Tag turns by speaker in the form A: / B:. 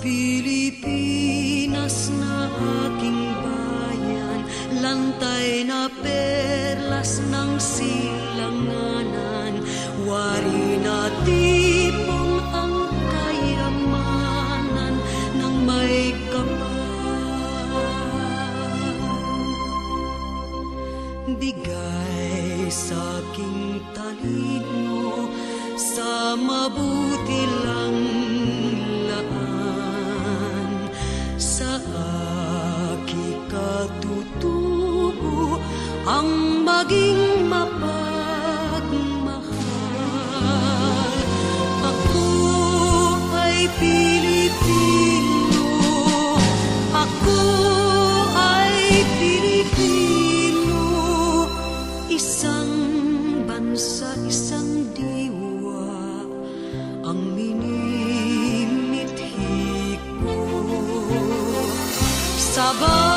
A: Pilipinas na aking bayan, lantay na perlas ng silanganan, wari na tipong ang kayamanan ng may kapal. Bigay sa aking talino sa mabuti lang laan, sa aki katutubo ang maging mapagmahal. Ako ay Pilipino, ako ay Pilipino, isang bansa, isang diwa ang minimithi ko. Sabay